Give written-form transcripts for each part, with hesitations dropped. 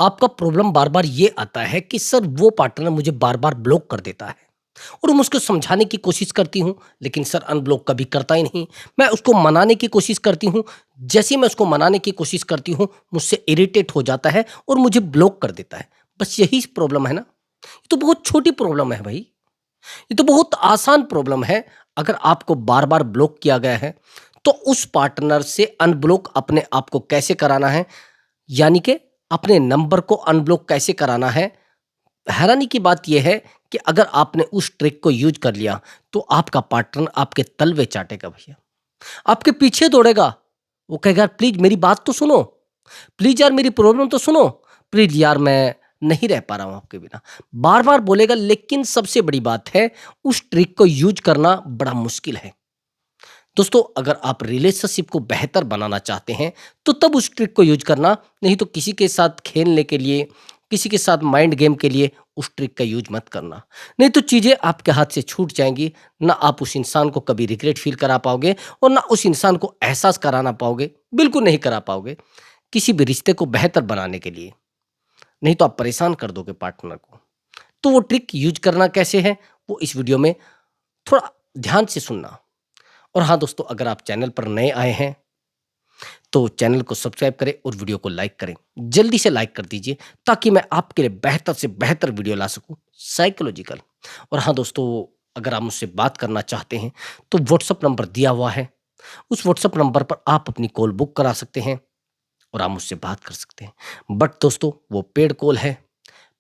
आपका प्रॉब्लम बार-बार ये आता है कि सर वो पार्टनर मुझे बार-बार ब्लॉक कर देता है और मैं उसको समझाने की कोशिश करती हूँ, लेकिन सर अनब्लॉक कभी करता ही नहीं। मैं उसको मनाने की कोशिश करती हूँ, जैसे ही मैं उसको मनाने की कोशिश करती हूँ, मुझसे इरिटेट हो जाता है और मुझे ब्लॉक कर देता है। बस यही प्रॉब्लम है ना? ये तो बहुत छोटी प्रॉब्लम है भई, ये तो बहुत आसान प्रॉब्लम है। अगर आपको बार-बार ब्लॉक किया गया है, तो उस पार्टनर से अनब्लॉक अपने आप को कैसे कराना है, यानी कि अपने नंबर को अनब्लॉक कैसे कराना है। हैरानी की बात यह है कि अगर आपने उस ट्रिक को यूज कर लिया तो आपका पार्टनर आपके तलवे चाटेगा भैया, आपके पीछे दौड़ेगा। वो कहेगा प्लीज मेरी बात तो सुनो, प्लीज यार मेरी प्रॉब्लम तो सुनो, प्लीज यार मैं नहीं रह पा रहा हूं आपके बिना, बार बार बोलेगा। लेकिन सबसे बड़ी बात है, उस ट्रिक को यूज करना बड़ा मुश्किल है दोस्तों। अगर आप रिलेशनशिप को बेहतर बनाना चाहते हैं तो तब उस ट्रिक को यूज करना, नहीं तो किसी के साथ खेलने के लिए, किसी के साथ माइंड गेम के लिए उस ट्रिक का यूज मत करना। नहीं तो चीजें आपके हाथ से छूट जाएंगी। ना आप उस इंसान को कभी रिग्रेट फील करा पाओगे और ना उस इंसान को एहसास कराना पाओगे, बिल्कुल नहीं करा पाओगे किसी भी रिश्ते को बेहतर बनाने के लिए। नहीं तो आप परेशान कर दोगे पार्टनर को। तो वो ट्रिक यूज करना कैसे है, वो इस वीडियो में थोड़ा ध्यान से सुनना। और हाँ दोस्तों, अगर आप चैनल पर नए आए हैं तो चैनल को सब्सक्राइब करें और वीडियो को लाइक करें। जल्दी से लाइक कर दीजिए ताकि मैं आपके लिए बेहतर से बेहतर वीडियो ला सकूं, साइकोलॉजिकल। और हाँ दोस्तों, अगर आप मुझसे बात करना चाहते हैं तो व्हाट्सअप नंबर दिया हुआ है, उस व्हाट्सअप नंबर पर आप अपनी कॉल बुक करा सकते हैं और आप मुझसे बात कर सकते हैं। बट दोस्तों, वो पेड कॉल है,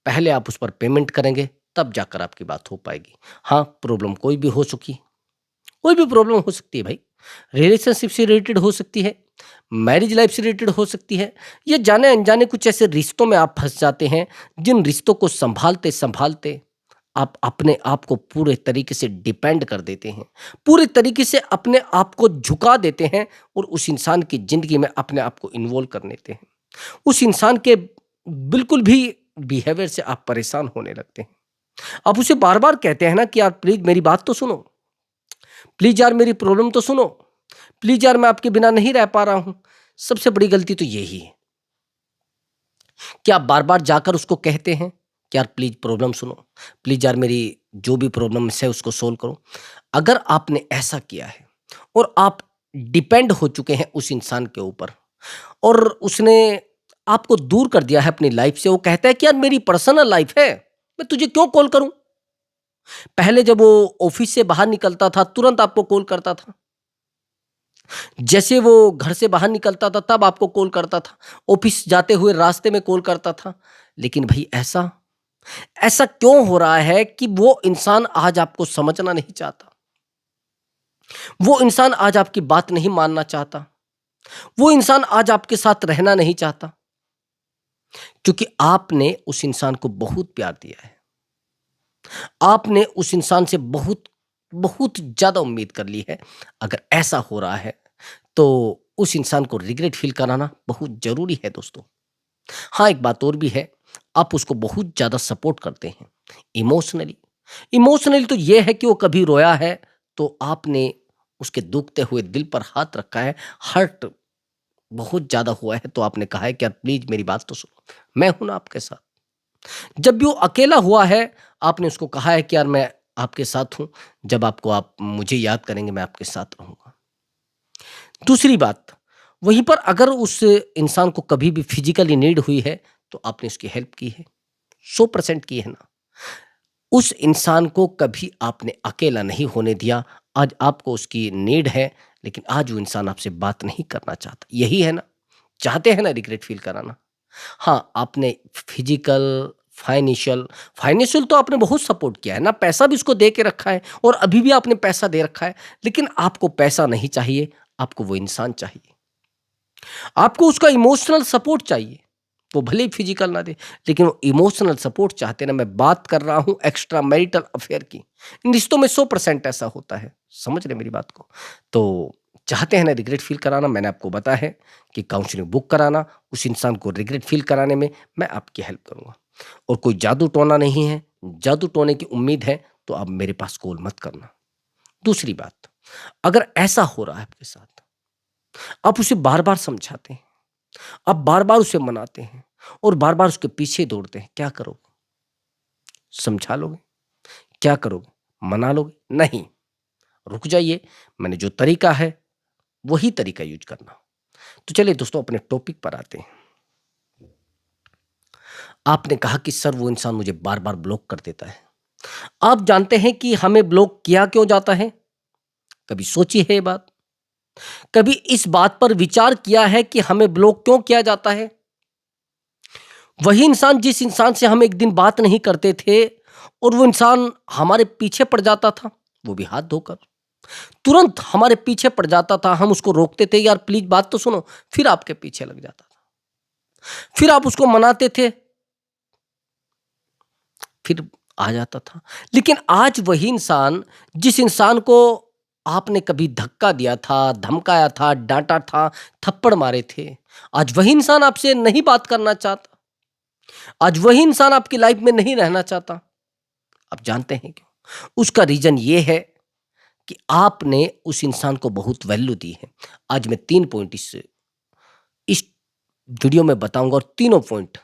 पहले आप उस पर पेमेंट करेंगे तब जाकर आपकी बात हो पाएगी। हाँ, प्रॉब्लम कोई भी प्रॉब्लम हो सकती है भाई। रिलेशनशिप से रिलेटेड हो सकती है, मैरिज लाइफ से रिलेटेड हो सकती है, या जाने अनजाने कुछ ऐसे रिश्तों में आप फंस जाते हैं जिन रिश्तों को संभालते संभालते आप अपने आप को पूरे तरीके से डिपेंड कर देते हैं, पूरे तरीके से अपने आप को झुका देते हैं और उस इंसान की जिंदगी में अपने आप को इन्वॉल्व कर लेते हैं। उस इंसान के बिल्कुल भी बिहेवियर से आप परेशान होने लगते हैं। आप उसे बार बार कहते हैं ना कि यार प्लीज मेरी बात तो सुनो, प्लीज यार मेरी प्रॉब्लम तो सुनो, प्लीज यार मैं आपके बिना नहीं रह पा रहा हूं। सबसे बड़ी गलती तो यही है कि आप बार बार जाकर उसको कहते हैं कि यार प्लीज प्रॉब्लम सुनो, प्लीज यार मेरी जो भी प्रॉब्लम है उसको सोल्व करो। अगर आपने ऐसा किया है और आप डिपेंड हो चुके हैं उस इंसान के ऊपर और उसने आपको दूर कर दिया है अपनी लाइफ से, वो कहता है कि यार मेरी पर्सनल लाइफ है, मैं तुझे क्यों कॉल करूं। पहले जब वो ऑफिस से बाहर निकलता था तुरंत आपको कॉल करता था, जैसे वो घर से बाहर निकलता था तब आपको कॉल करता था, ऑफिस जाते हुए रास्ते में कॉल करता था। लेकिन भाई ऐसा ऐसा क्यों हो रहा है कि वो इंसान आज आपको समझना नहीं चाहता, वो इंसान आज आपकी बात नहीं मानना चाहता, वो इंसान आज आपके साथ रहना नहीं चाहता? क्योंकि आपने उस इंसान को बहुत प्यार दिया है, आपने उस इंसान से बहुत बहुत ज्यादा उम्मीद कर ली है। अगर ऐसा हो रहा है तो उस इंसान को रिग्रेट फील कराना बहुत जरूरी है दोस्तों। हाँ, एक बात और भी है, आप उसको बहुत ज़्यादा सपोर्ट करते हैं इमोशनली। इमोशनली तो ये है कि वो कभी रोया है तो आपने उसके दुखते हुए दिल पर हाथ रखा है, हर्ट बहुत ज़्यादा हुआ है तो आपने कहा है कि यार प्लीज़ मेरी बात तो सुनो, मैं हूं ना आपके साथ। जब भी वो अकेला हुआ है आपने उसको कहा है कि यार मैं आपके साथ हूं, जब आपको आप मुझे याद करेंगे मैं आपके साथ रहूंगा। दूसरी बात, वहीं पर अगर उस इंसान को कभी भी फिजिकली नीड हुई है तो आपने उसकी हेल्प की है, 100% की है ना। उस इंसान को कभी आपने अकेला नहीं होने दिया। आज आपको उसकी नीड है, लेकिन आज वो इंसान आपसे बात नहीं करना चाहता, यही है ना। चाहते हैं ना रिग्रेट फील कराना। हाँ, आपने फिजिकल, फाइनेंशियल, फाइनेंशियल तो आपने बहुत सपोर्ट किया है ना, पैसा भी उसको दे के रखा है और अभी भी आपने पैसा दे रखा है। लेकिन आपको पैसा नहीं चाहिए, आपको वो इंसान चाहिए, आपको उसका इमोशनल सपोर्ट चाहिए। वो भले ही फिजिकल ना दे, लेकिन वो इमोशनल सपोर्ट चाहते हैं ना। मैं बात कर रहा हूं एक्स्ट्रा मैरिटल अफेयर की। इन रिश्तों में 100% ऐसा होता है, समझ रहे मेरी बात को। तो चाहते हैं ना रिग्रेट फील कराना, मैंने आपको बताया है कि काउंसलिंग बुक कराना, उस इंसान को रिग्रेट फील कराने में मैं आपकी हेल्प करूंगा। और कोई जादू टोना नहीं है, जादू टोने की उम्मीद है तो आप मेरे पास कॉल मत करना। दूसरी बात, अगर ऐसा हो रहा है आपके साथ, आप उसे बार बार समझाते हैं, आप बार बार उसे मनाते हैं, और बार-बार उसके पीछे दौड़ते हैं। क्या करोगे? समझा लोगे? क्या करोगे? मना लोगे? नहीं, रुक जाइए, मैंने जो तरीका है, वही तरीका यूज़ करना। तो चलिए दोस्तों अपने टॉपिक पर आते हैं। आपने कहा कि सर वो इंसान मुझे बार-बार ब्लॉक कर देता है। आप जानते हैं कि हमें ब्लॉक किया क्यों जाता है? कभी सोची है ये बात? कभी इस बात पर विचार किया है कि हमें ब्लॉक क्यों किया जाता है? वही इंसान जिस इंसान से हम एक दिन बात नहीं करते थे और वो इंसान हमारे पीछे पड़ जाता था, वो भी हाथ धोकर। तुरंत हमारे पीछे पड़ जाता था, हम उसको रोकते थे, यार प्लीज बात तो सुनो, फिर आपके पीछे लग जाता था। फिर आप उसको मनाते थे, फिर आ जाता था। लेकिन आज वही इंसान, जिस इंसान को आपने कभी धक्का दिया था, धमकाया था, डांटा था, थप्पड़ मारे थे, आज वही इंसान आपसे नहीं बात करना चाहता। आज वही इंसान आपकी लाइफ में नहीं रहना चाहता। आप जानते हैं क्यों? उसका रीजन ये है कि आपने उस इंसान को बहुत वैल्यू दी है। आज मैं 3 पॉइंट इस वीडियो में बताऊंगा और तीनों पॉइंट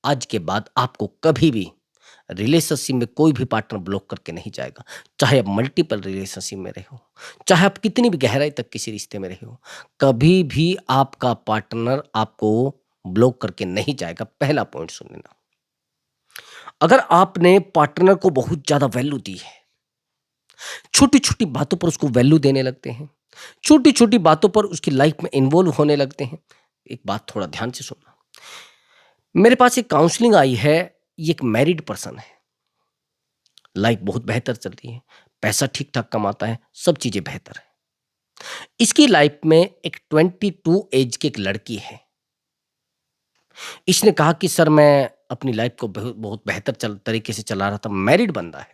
आज के बाद आपको कभी भी रिलेशनशिप में कोई भी पार्टनर ब्लॉक करके नहीं जाएगा। चाहे आप मल्टीपल रिलेशनशिप में रहे हो, चाहे आप कितनी भी गहराई तक किसी रिश्ते में रहे हो, कभी भी आपका पार्टनर आपको ब्लॉक करके नहीं जाएगा। पहला पॉइंट सुन लेना। अगर आपने पार्टनर को बहुत ज्यादा वैल्यू दी है, छोटी छोटी बातों पर उसको वैल्यू देने लगते हैं, छोटी छोटी बातों पर उसकी लाइफ में इन्वॉल्व होने लगते हैं। एक बात थोड़ा ध्यान से सुनना। मेरे पास एक काउंसलिंग आई है, ये एक मैरिड पर्सन है, लाइफ बहुत बेहतर चल रही है, पैसा ठीक ठाक कमाता है, सब चीजें बेहतर है। इसकी लाइफ में एक 22 एज की एक लड़की है। इसने कहा कि सर मैं अपनी लाइफ को बहुत बहुत बेहतर तरीके से चला रहा था, मैरिड बंदा है,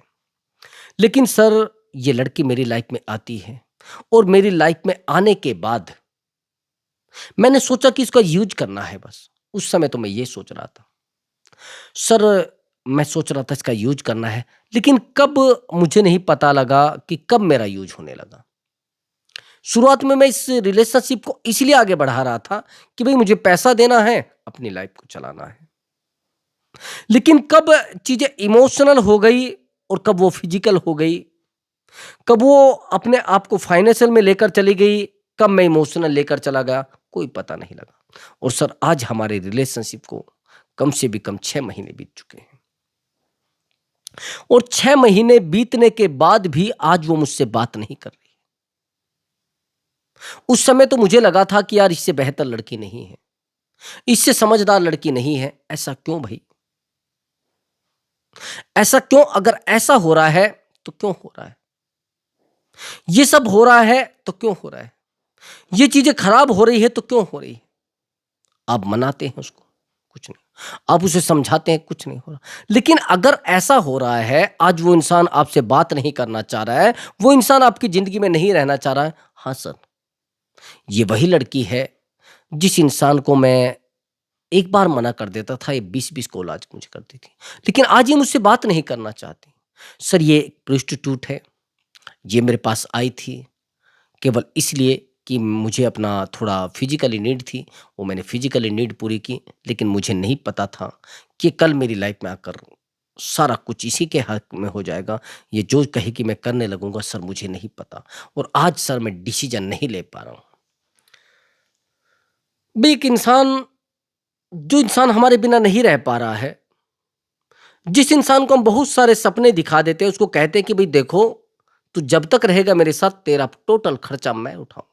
लेकिन सर ये लड़की मेरी लाइफ में आती है और मेरी लाइफ में आने के बाद मैंने सोचा कि इसका यूज करना है बस। उस समय तो मैं ये सोच रहा था, सर मैं सोच रहा था इसका यूज करना है, लेकिन कब मुझे नहीं पता लगा कि कब मेरा यूज होने लगा। शुरुआत में मैं इस रिलेशनशिप को इसलिए आगे बढ़ा रहा था कि भाई मुझे पैसा देना है, अपनी लाइफ को चलाना है। लेकिन कब चीजें इमोशनल हो गई और कब वो फिजिकल हो गई, कब वो अपने आप को फाइनेंशियल में लेकर चली गई, कब मैं इमोशनल लेकर चला गया, कोई पता नहीं लगा। और सर आज हमारे रिलेशनशिप को कम से भी कम 6 महीने बीत चुके हैं और 6 महीने बीतने के बाद भी आज वो मुझसे बात नहीं कर रही। उस समय तो मुझे लगा था कि यार इससे बेहतर लड़की नहीं है, इससे समझदार लड़की नहीं है। ऐसा क्यों भाई? ऐसा क्यों? अगर ऐसा हो रहा है तो क्यों हो रहा है? ये सब हो रहा है तो क्यों हो रहा है? ये चीजें खराब हो रही है तो क्यों हो रही है? आप मनाते हैं उसको, कुछ नहीं। आप उसे समझाते हैं, कुछ नहीं हो रहा। लेकिन अगर ऐसा हो रहा है, आज वो इंसान आपसे बात नहीं करना चाह रहा है, वो इंसान आपकी जिंदगी में नहीं रहना चाह रहा है, हाँ सर, ये वही लड़की है जिस इंसान को मैं एक बार मना कर देता था, ये 20-20 कॉल आज मुझे करती थी, लेकिन आज ये मुझसे बात नहीं करना चाहती। सर ये प्रोस्टिट्यूट है, ये मेरे पास आई थी केवल इसलिए कि मुझे अपना थोड़ा फिजिकली नीड थी, वो मैंने फिजिकली नीड पूरी की, लेकिन मुझे नहीं पता था कि कल मेरी लाइफ में आकर सारा कुछ इसी के हक में हो जाएगा। ये जो कहेगी मैं करने लगूंगा, सर मुझे नहीं पता और आज सर मैं डिसीजन नहीं ले पा रहा हूँ। भी एक इंसान, जो इंसान हमारे बिना नहीं रह पा रहा है, जिस इंसान को हम बहुत सारे सपने दिखा देते हैं, उसको कहते हैं कि भाई देखो तू जब तक रहेगा मेरे साथ, तेरा टोटल खर्चा मैं उठाऊंगा,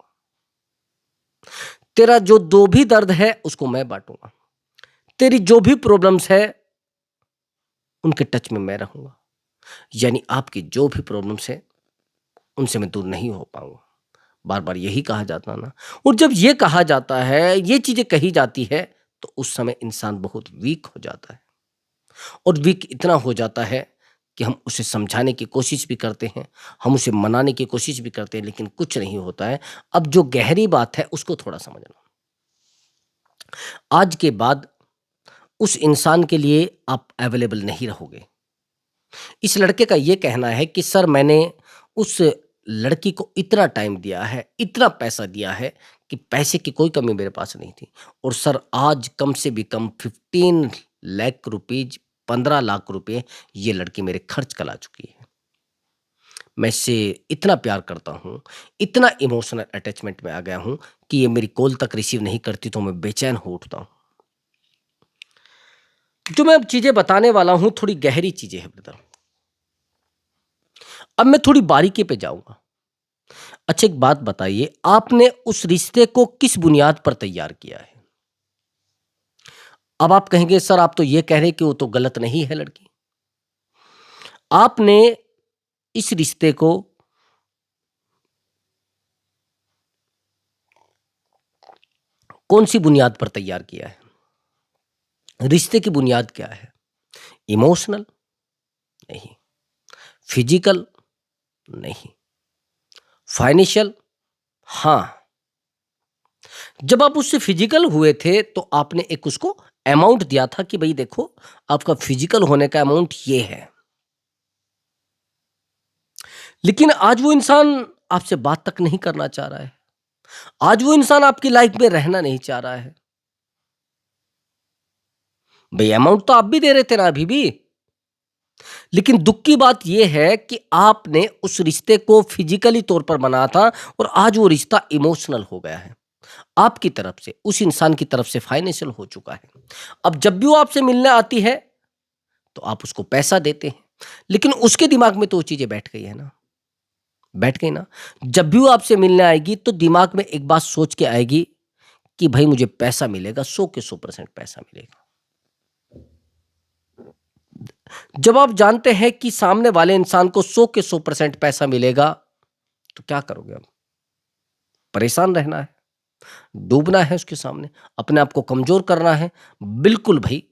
तेरा जो भी दर्द है उसको मैं बांटूंगा, तेरी जो भी प्रॉब्लम्स है उनके टच में मैं रहूंगा। यानी आपकी जो भी प्रॉब्लम्स है उनसे मैं दूर नहीं हो पाऊंगा। बार बार यही कहा जाता ना। और जब ये कहा जाता है, ये चीजें कही जाती है, तो उस समय इंसान बहुत वीक हो जाता है और वीक इतना हो जाता है कि हम उसे समझाने की कोशिश भी करते हैं, हम उसे मनाने की कोशिश भी करते हैं, लेकिन कुछ नहीं होता है। अब जो गहरी बात है उसको थोड़ा समझना। आज के बाद उस इंसान के लिए आप अवेलेबल नहीं रहोगे। इस लड़के का ये कहना है कि सर मैंने उस लड़की को इतना टाइम दिया है, इतना पैसा दिया है कि पैसे की कोई कमी मेरे पास नहीं थी। और सर आज कम से भी कम 15 लाख रुपीज़, 15 लाख रुपए ये लड़की मेरे खर्च करा चुकी है। मैं इससे इतना प्यार करता हूँ, इतना इमोशनल अटैचमेंट में आ गया हूँ कि ये मेरी कॉल तक रिसीव नहीं करती तो मैं बेचैन हो उठता हूँ। जो मैं अब चीज़ें बताने वाला हूँ थोड़ी गहरी चीज़ें हैं ब्रदर। अब मैं थोड़ी बारीकी पे जाऊँगा। अच्छा एक बात बताइए, आपने उस रिश्ते को किस बुनियाद पर तैयार किया है? अब आप कहेंगे सर आप तो ये कह रहे हैं कि वो तो गलत नहीं है लड़की। आपने इस रिश्ते को कौन-सी बुनियाद पर तैयार किया है? रिश्ते की बुनियाद क्या है? इमोशनल? नहीं। फिजिकल? नहीं। फाइनेंशियल? हाँ। जब आप उससे फिजिकल हुए थे तो आपने एक उसको अमाउंट दिया था कि भई देखो आपका फिजिकल होने का अमाउंट ये है। लेकिन आज वो इंसान आपसे बात तक नहीं करना चाह रहा है। आज वो इंसान आपकी लाइफ में रहना नहीं चाह रहा है। भई अमाउंट तो आप भी दे रहे थे ना अभी भी। लेकिन दुःख की बात ये है कि आपने उस रिश्ते को फिजिकली तौर पर बनाया था और आज वो रिश्ता इमोशनल हो गया है। आपकी तरफ से, उस इंसान की तरफ से फाइनेंशियल हो चुका है। अब जब भी वो आपसे मिलने आती है, तो आप उसको पैसा देते हैं। लेकिन उसके दिमाग में तो वो चीज़ें बैठ गई है ना, बैठ गई ना। जब भी वो आपसे मिलने आएगी तो दिमाग में एक बात सोच के आएगी कि भई मुझे पैसा मिलेगा, 100 के 100% पैसा मिलेगा। जब आप जानते हैं कि सामने वाले इंसान को 100 के 100% पैसा मिलेगा, तो क्या करोगे आप? परेशान रहना है, डूबना है उसके सामने, अपने आप को कमज़ोर करना है, बिल्कुल भई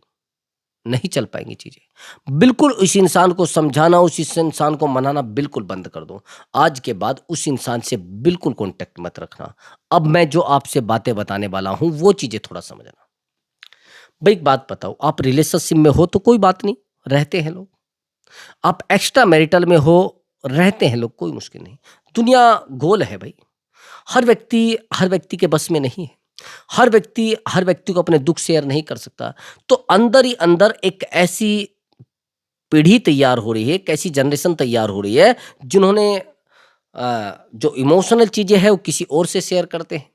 नहीं चल पाएँगी चीज़ें। बिल्कुल उस इंसान को समझाना, उस इस इंसान को मनाना बिल्कुल बंद कर दो। आज के बाद उस इंसान से बिल्कुल कॉन्टैक्ट मत रखना। अब मैं जो आपसे बातें बताने वाला हूँ, वो चीज़ें थोड़ा समझना। भई एक बात बताओ, आप रिलेशनशिप में हो तो कोई बात नहीं, रहते हैं लोग। आप एक्स्ट्रा मैरिटल में हो, रहते हैं लोग, कोई मुश्किल नहीं। दुनिया गोल है भई। हर व्यक्ति के बस में नहीं है। हर व्यक्ति को अपने दुःख शेयर नहीं कर सकता। तो अंदर ही अंदर एक ऐसी पीढ़ी तैयार हो रही है, एक ऐसी जनरेशन तैयार हो रही है, जिन्होंने जो इमोशनल चीज़ें हैं, वो किसी और से शेयर करते हैं।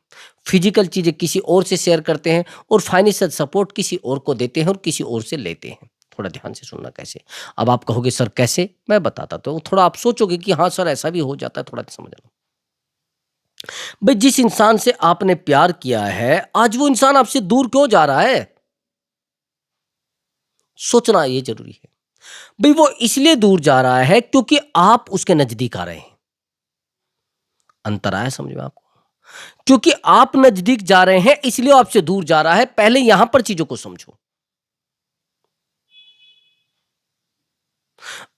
फिज़िकल चीज़ें किसी और से शेयर करते हैं और फाइनेंशियल सपोर्ट किसी और को देते हैं और किसी और से लेते हैं। थोड़ा ध्यान से सुनना कैसे। अब आप कहोगे सर कैसे? मैं बताता तो हूँ। थोड़ा आप सोचोगे कि हाँ सर ऐसा भी हो जाता है, थोड़ा समझना। भई जिस इंसान से आपने प्यार किया है, आज वो इंसान आपसे दूर क्यों जा रहा है? सोचना ये ज़रूरी है। भई वो इसलिए दूर जा रहा है क्योंकि आप उसके नज़दीक आ रहे हैं। अंतर आया समझ में आपको? क्योंकि आप नज़दीक जा रहे हैं इसलिए वो आपसे दूर जा रहा है। पहले यहां पर चीज़ों को समझो।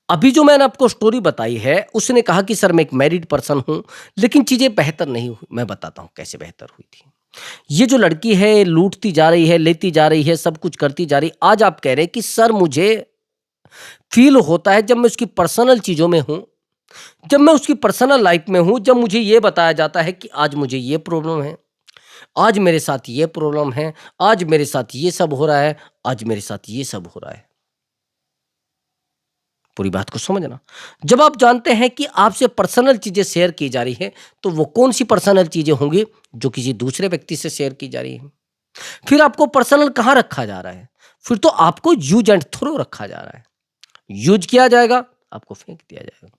अभी जो मैंने आपको स्टोरी बताई है, उसने कहा कि सर मैं एक मैरिड पर्सन हूँ, लेकिन चीज़ें बेहतर नहीं हुई। मैं बताता हूँ कैसे बेहतर हुई थी। ये जो लड़की है लूटती जा रही है, लेती जा रही है, सब कुछ करती जा रही है। आज आप कह रहे हैं कि सर मुझे फ़ील होता है जब मैं उसकी पर्सनल चीज़ों में हूँ, जब मैं उसकी पर्सनल लाइफ़ में हूँ, जब मुझे ये बताया जाता है कि आज मुझे ये प्रॉब्लम है, आज मेरे साथ ये प्रॉब्लम है, आज मेरे साथ ये सब हो रहा है, आज मेरे साथ ये सब हो रहा है। पूरी बात को समझना। जब आप जानते हैं कि आपसे पर्सनल चीज़ें शेयर की जा रही हैं, तो वो कौन-सी पर्सनल चीज़ें होंगी जो किसी दूसरे व्यक्ति से शेयर की जा रही हैं। फिर आपको पर्सनल कहाँ रखा जा रहा है? फिर तो आपको यूज़ एंड थ्रो रखा जा रहा है। यूज़ किया जाएगा, आपको फेंक दिया जाएगा।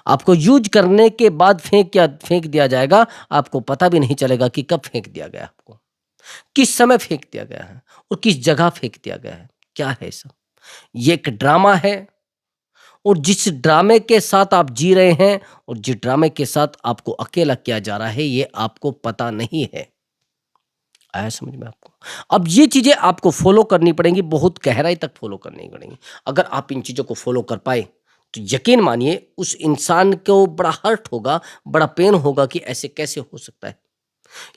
आपको यूज़ करने के बाद फेंक दिया जाएगा, आपको पता भी नहीं चलेगा कि कब फेंक दिया गया आपको। किस समय फेंक दिया गया है और किस जगह फेंक दिया गया है। क्या है ये सब? ये एक ड्रामा है और जिस ड्रामे के साथ आप जी रहे हैं और जिस ड्रामे के साथ आपको अकेला किया जा रहा है, ये आपको पता नहीं है। आया समझ में आपको? अब ये चीज़ें आपको फ़ॉलो करनी पड़ेंगी, बहुत गहराई तक फ़ॉलो करनी पड़ेंगी। अगर आप इन चीज़ों को फ़ॉलो कर पाए, तो यकीन मानिए उस इंसान को बड़ा हर्ट होगा, बड़ा पेन होगा कि ऐसे कैसे हो सकता है।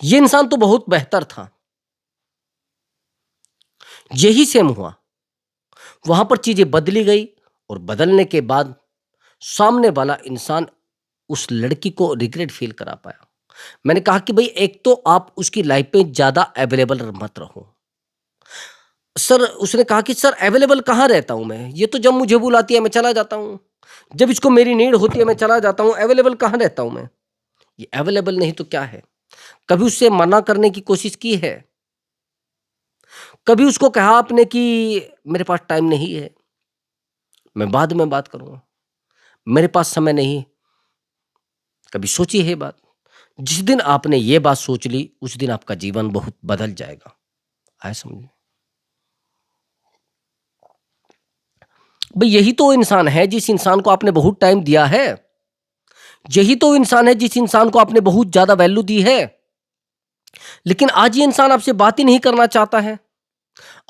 ये इंसान तो बहुत बेहतर था। यही सेम हुआ। वहाँ पर चीज़ें बदली गई और बदलने के बाद सामने वाला इंसान उस लड़की को रिग्रेट फ़ील करा पाया। मैंने कहा कि भई एक तो आप उसकी लाइफ में ज़्यादा अवेलेबल मत रहो। सर उसने कहा कि सर अवेलेबल कहाँ रहता हूँ मैं? ये तो जब मुझे बुलाती है मैं चला जाता हूँ। जब इसको मेरी नीड होती है मैं चला जाता हूँ, अवेलेबल कहाँ रहता हूँ मैं? ये अवेलेबल नहीं तो क्या है? कभी उससे मना करने की कोशिश की है? कभी उसको कहा आपने कि मेरे पास टाइम नहीं है, मैं बाद में बात करूँगा, मेरे पास समय नहीं है? कभी सोची है ये बात? जिस दिन आपने ये बात सोच ली, उस दिन आपका जीवन बहुत बदल जाएगा। आया समझ में? भई यही तो इंसान है जिस इंसान को आपने बहुत टाइम दिया है। यही तो इंसान है जिस इंसान को आपने बहुत ज़्यादा वैल्यू दी है। लेकिन आज ये इंसान आपसे बात ही नहीं करना चाहता है।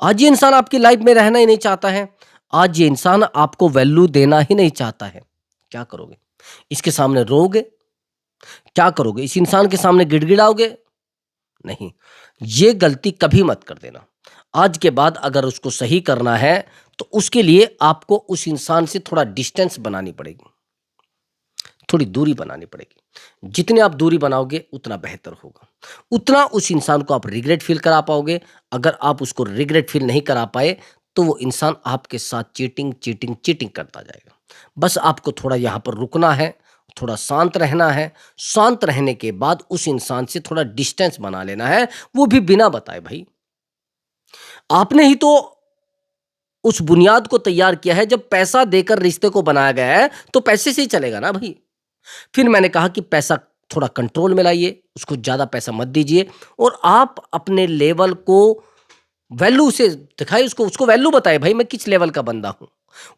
आज ये इंसान आपकी लाइफ में रहना ही नहीं चाहता है। आज ये इंसान आपको वैल्यू देना ही नहीं चाहता है। क्या करोगे? इसके सामने रोओगे? क्या करोगे? इस इंसान के सामने गिड़गिड़ाओगे? नहीं, ये गलती कभी मत कर देना। आज के बाद अगर उसको सही करना है, तो उसके लिए आपको उस इंसान से थोड़ा डिस्टेंस बनानी पड़ेगी, थोड़ी दूरी बनानी पड़ेगी। जितनी आप दूरी बनाओगे, उतना बेहतर होगा। उतना उस इंसान को आप रिग्रेट फ़ील करा पाओगे। अगर आप उसको रिग्रेट फ़ील नहीं करा पाए, तो वो इंसान आपके साथ चीटिंग, चीटिंग, चीटिंग करता जाएगा। बस आपको थोड़ा यहाँ पर रुकना है, थोड़ा शांत रहना है। शांत रहने के बाद उस इंसान से थोड़ा डिस्टेंस बना लेना है, वो भी बिना बताए भई। आपने ही तो उस बुनियाद को तैयार किया है, जब पैसा देकर रिश्ते को बनाया गया है, तो पैसे से ही चलेगा ना भई। फिर मैंने कहा कि पैसा थोड़ा कंट्रोल में लाइए, उसको ज़्यादा पैसा मत दीजिए और आप अपने लेवल को वैल्यू से दिखाइए उसको, उसको वैल्यू बताइए भाई मैं किस लेवल का बंदा हूँ।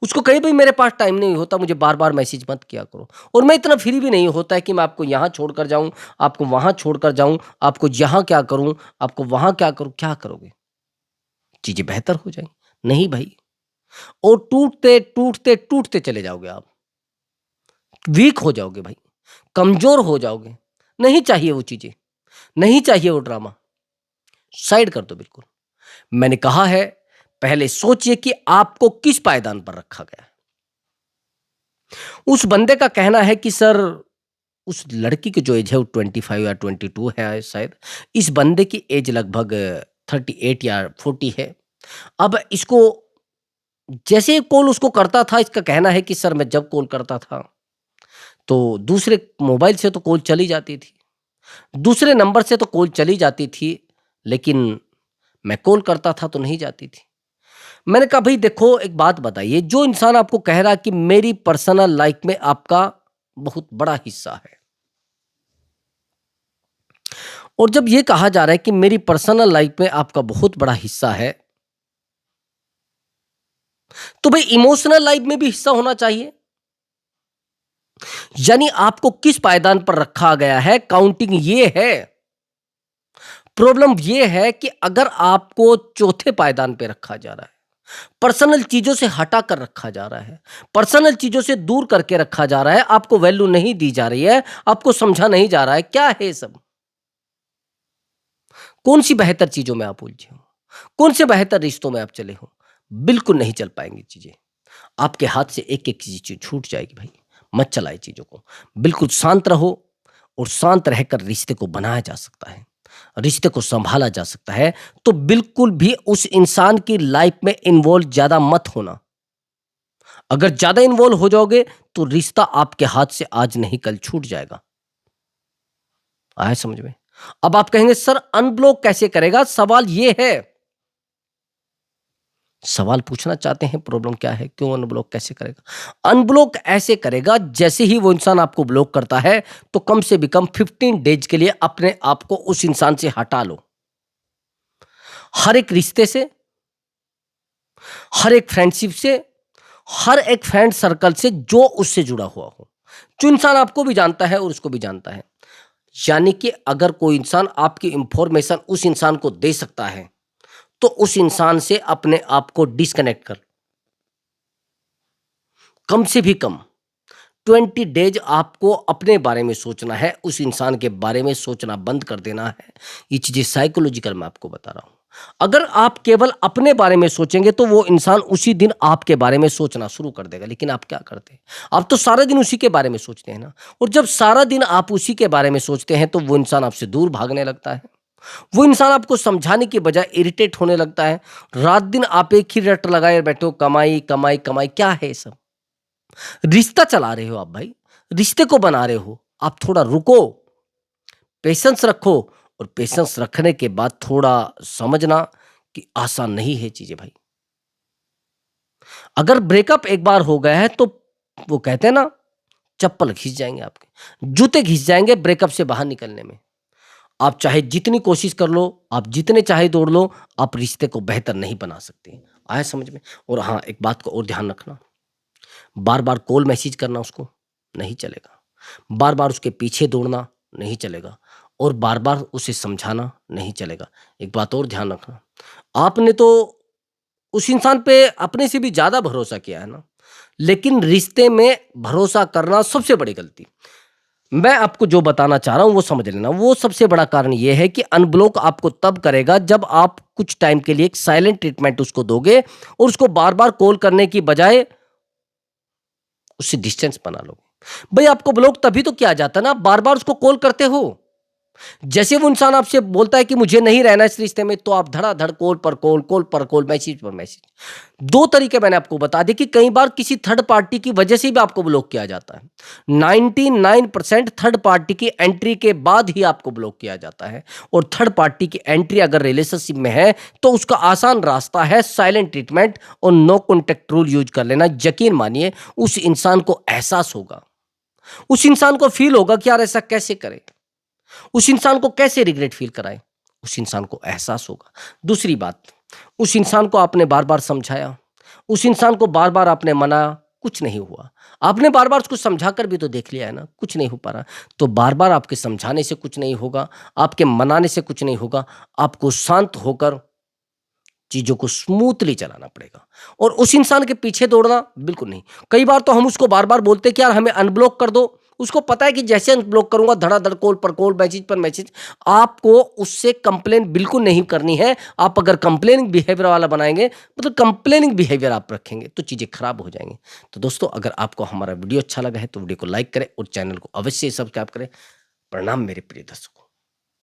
उसको कहिए भाई मेरे पास टाइम नहीं होता, मुझे बार-बार मैसेज मत किया करो और मैं इतना फ्री भी नहीं होता है कि मैं आपको यहाँ छोड़कर जाऊँ, आपको वहाँ छोड़कर जाऊँ, आपको यहाँ क्या करूँ, आपको वहाँ क्या करूँ, क्या करोगे? चीज़ें बेहतर हो जाएँगी। नहीं भाई और टूटते, टूटते, टूटते चले जाओगे आप। वीक हो जाओगे भाई, कमज़ोर हो जाओगे। नहीं चाहिए वो चीज़ें, नहीं चाहिए वो ड्रामा, साइड कर दो बिल्कुल। मैंने कहा है, पहले सोचिए कि आपको किस पायदान पर रखा गया है। उस बंदे का कहना है कि सर उस लड़की की जो एज है वो 25 या 22 है शायद। इस बंदे की एज लगभग 38 या 40 है। अब इसको जैसे ही कॉल उसको करता था, इसका कहना है कि सर मैं जब कॉल करता था, तो दूसरे मोबाइल से तो कॉल चली जाती थी। दूसरे नंबर से तो कॉल चली जाती थी, लेकिन मैं कॉल करता था तो नहीं जाती थी। मैंने कहा भई देखो एक बात बताइए, जो इंसान आपको कह रहा है कि मेरी पर्सनल लाइफ में आपका बहुत बड़ा हिस्सा है और जब ये कहा जा रहा है कि मेरी पर्सनल लाइफ में आपका बहुत बड़ा हिस्सा है, तो भई इमोशनल लाइफ में भी हिस्सा होना चाहिए। यानी आपको किस पायदान पर रखा गया है, काउंटिंग ये है। प्रॉब्लम ये है कि अगर आपको चौथे पायदान पे रखा जा रहा है, पर्सनल चीजों से हटा कर रखा जा रहा है, पर्सनल चीजों से दूर करके रखा जा रहा है, आपको वैल्यू नहीं दी जा रही है, आपको समझा नहीं जा रहा है, क्या है ये सब? कौन सी बेहतर चीजों में आप उलझे हो? कौन से बेहतर रिश्तों में आप चले हो? बिल्कुल नहीं चल पाएंगी चीजें। आपके हाथ से एक एक चीज छूट जाएगी भाई। मत चलाए चीजों को। बिल्कुल शांत रहो और शांत रहकर रिश्ते को बनाया जा सकता है, रिश्ते को संभाला जा सकता है। तो बिल्कुल भी उस इंसान की लाइफ में इन्वॉल्व ज्यादा मत होना। अगर ज्यादा इन्वॉल्व हो जाओगे तो रिश्ता आपके हाथ से आज नहीं कल छूट जाएगा। आया समझ में? अब आप कहेंगे सर अनब्लॉक कैसे करेगा? सवाल ये है, सवाल पूछना चाहते हैं प्रॉब्लम क्या है, क्यों अनब्लॉक कैसे करेगा? अनब्लॉक ऐसे करेगा जैसे ही वो इंसान आपको ब्लॉक करता है, तो कम से भी कम 15 डेज के लिए अपने आप को उस इंसान से हटा लो। हर एक रिश्ते से, हर एक फ्रेंडशिप से, हर एक फ्रेंड सर्कल से जो उससे जुड़ा हुआ हो, जो इंसान आपको भी जानता है और उसको भी जानता है। यानी कि अगर कोई इंसान आपकी इंफॉर्मेशन उस इंसान को दे सकता है, तो उस इंसान से अपने आप को डिस्कनेक्ट कर। कम से भी कम 20 डेज आपको अपने बारे में सोचना है, उस इंसान के बारे में सोचना बंद कर देना है। ये चीज़ें साइकोलॉजिकल मैं आपको बता रहा हूँ। अगर आप केवल अपने बारे में सोचेंगे तो वो इंसान उसी दिन आपके बारे में सोचना शुरू कर देगा। लेकिन आप क्या करते हैं? आप तो सारा दिन उसी के बारे में सोचते हैं ना। और जब सारा दिन आप उसी के बारे में सोचते हैं तो वो इंसान आपसे दूर भागने लगता है। वो इंसान आपको समझाने की बजाय इरिटेट होने लगता है। रात दिन आप एक ही रट लगाए बैठे हो, कमाई कमाई कमाई। क्या है ये सब? रिश्ता चला रहे हो आप भाई, रिश्ते को बना रहे हो। आप थोड़ा रुको, पेशेंस रखो। और पेशेंस रखने के बाद थोड़ा समझना कि आसान नहीं है चीजें भाई। अगर ब्रेकअप एक बार हो गया है तो वो कहते हैं ना, चप्पल घिस जाएंगे आपके, जूते घिस जाएंगे ब्रेकअप से बाहर निकलने में। आप चाहे जितनी कोशिश कर लो, आप जितने चाहे दौड़ लो, आप रिश्ते को बेहतर नहीं बना सकते। आया समझ में? और हाँ, एक बात को और ध्यान रखना, बार बार कॉल मैसेज करना उसको नहीं चलेगा, बार बार उसके पीछे दौड़ना नहीं चलेगा, और बार बार उसे समझाना नहीं चलेगा। एक बात और ध्यान रखना, आपने तो उस इंसान पे अपने से भी ज्यादा भरोसा किया है ना, लेकिन रिश्ते में भरोसा करना सबसे बड़ी गलती। मैं आपको जो बताना चाह रहा हूं वो समझ लेना। वो सबसे बड़ा कारण ये है कि अनब्लॉक आपको तब करेगा जब आप कुछ टाइम के लिए एक साइलेंट ट्रीटमेंट उसको दोगे और उसको बार बार कॉल करने की बजाय उससे डिस्टेंस बना लोगे। भाई आपको ब्लॉक तभी तो किया जाता है ना, बार बार उसको कॉल करते हो। जैसे वो इंसान आपसे बोलता है कि मुझे नहीं रहना इस रिश्ते में, तो आप धड़ाधड़ कॉल पर कॉल, कॉल पर कॉल, मैसेज पर मैसेज। दो तरीके मैंने आपको बता दिए कि कई बार किसी थर्ड पार्टी की वजह से भी आपको ब्लॉक किया जाता है। 99% थर्ड पार्टी की एंट्री के बाद ही आपको ब्लॉक किया जाता है। और थर्ड पार्टी की एंट्री अगर रिलेशनशिप में है तो उसका आसान रास्ता है साइलेंट ट्रीटमेंट और नो कॉन्टेक्ट रूल यूज कर लेना। यकीन मानिए उस इंसान को एहसास होगा, उस इंसान को फील होगा कि यार ऐसा कैसे करे, उस इंसान को कैसे रिग्रेट फील कराए, उस इंसान को एहसास होगा। दूसरी बात, उस इंसान को आपने बार बार समझाया, उस इंसान को बार बार आपने मनाया, कुछ नहीं हुआ। आपने बार बार उसको समझा कर भी तो देख लिया है ना, कुछ नहीं हो पा रहा। तो बार बार आपके समझाने से कुछ नहीं होगा, आपके मनाने से कुछ नहीं होगा। आपको शांत होकर चीजों को स्मूथली चलाना पड़ेगा और उस इंसान के पीछे दौड़ना बिल्कुल नहीं। कई बार तो हम उसको बार बार बोलते हैं कि यार हमें अनब्लॉक कर दो। उसको पता है कि जैसे अनब्लॉक करूंगा धड़ाधड़ कॉल पर कॉल, मैसेज पर मैसेज। आपको उससे कंप्लेन बिल्कुल नहीं करनी है। आप अगर कंप्लेनिंग बिहेवियर वाला बनाएंगे, मतलब कंप्लेनिंग बिहेवियर आप रखेंगे, तो चीजें खराब हो जाएंगी। तो दोस्तों, अगर आपको हमारा वीडियो अच्छा लगा है तो वीडियो को लाइक करें और चैनल को अवश्य सब्सक्राइब करें। प्रणाम मेरे प्रिय दर्शकों।